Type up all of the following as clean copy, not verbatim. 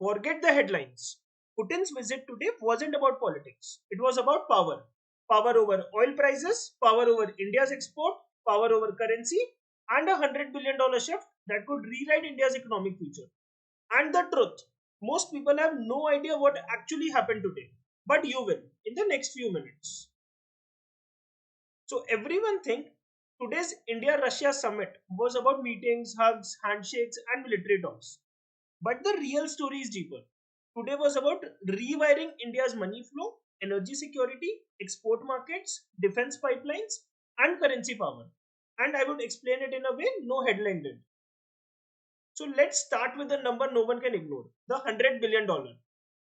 Forget the headlines. Putin's visit today wasn't about politics. It was about power. Power over oil prices, power over India's export, power over currency, and $100 billion shift that could rewrite India's economic future. And the truth, most people have no idea what actually happened today. But you will in the next few minutes. So everyone think today's India-Russia summit was about meetings, hugs, handshakes, and military talks. But the real story is deeper. Today was about rewiring India's money flow, energy security, export markets, defense pipelines, and currency power. And I would explain it in a way no headline did. So let's start with the number no one can ignore, the $100 billion.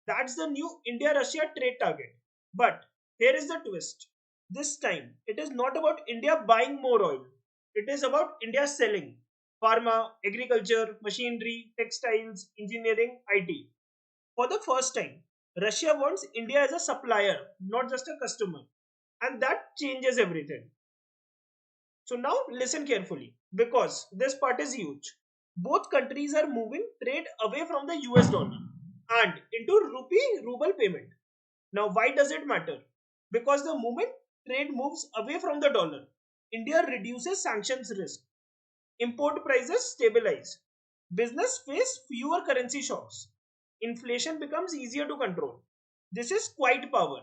That's the new India Russia trade target. But here is the twist. This time, it is not about India buying more oil. It is about India selling pharma, agriculture, machinery, textiles, engineering, IT. For the first time, Russia wants India as a supplier, not just a customer. And that changes everything. So now listen carefully because this part is huge. Both countries are moving trade away from the US dollar and into rupee ruble payment. Now, why does it matter? Because the moment trade moves away from the dollar, India reduces sanctions risk, import prices stabilize, business face fewer currency shocks, inflation becomes easier to control. This is quiet power,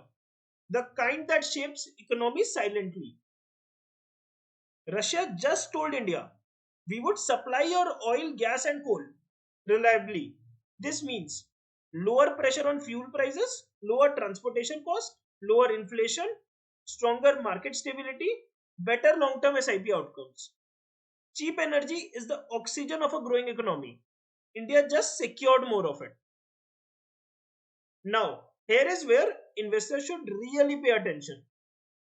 the kind that shapes economies silently. Russia just told India, we would supply your oil, gas, and coal reliably. This means lower pressure on fuel prices, lower transportation cost, lower inflation, stronger market stability, better long term SIP outcomes. Cheap energy is the oxygen of a growing economy. India just secured more of it. Now, here is where investors should really pay attention.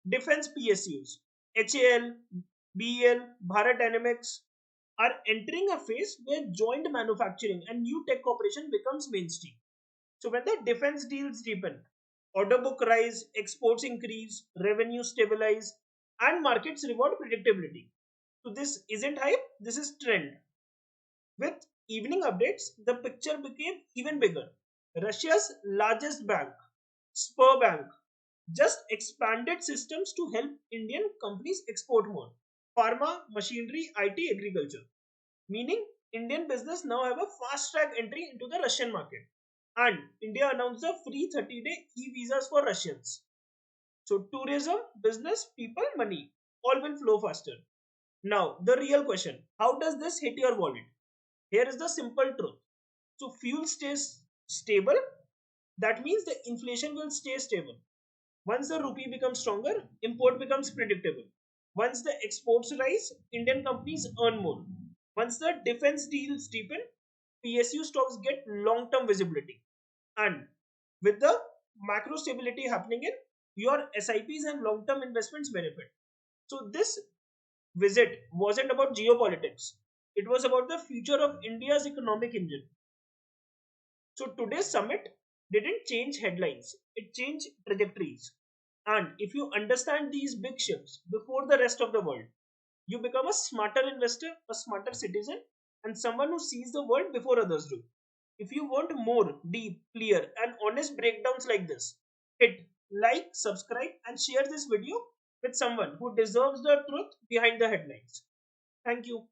Defense PSUs, HAL, BEL, Bharat Dynamics are entering a phase where joint manufacturing and new tech cooperation becomes mainstream. So when the defense deals deepen, order book rise, exports increase, revenue stabilize, and markets reward predictability. So this isn't hype, this is trend. With evening updates, the picture became even bigger. Russia's largest bank, Sberbank, just expanded systems to help Indian companies export more. Pharma, machinery, IT, agriculture. Meaning, Indian business now have a fast track entry into the Russian market. And India announced a free 30-day e-visas for Russians. So tourism, business, people, money, all will flow faster. Now, the real question, how does this hit your wallet? Here is the simple truth. So fuel stays stable, that means the inflation will stay stable. Once the rupee becomes stronger, import becomes predictable. Once the exports rise, Indian companies earn more. Once the defense deals deepen, PSU stocks get long term visibility. And with the macro stability happening in, your SIPs and long term investments benefit. So, this visit wasn't about geopolitics, it was about the future of India's economic engine. So today's summit didn't change headlines, it changed trajectories. And if you understand these big shifts before the rest of the world, you become a smarter investor, a smarter citizen, and someone who sees the world before others do. If you want more deep, clear, and honest breakdowns like this, hit like, subscribe, and share this video with someone who deserves the truth behind the headlines. Thank you.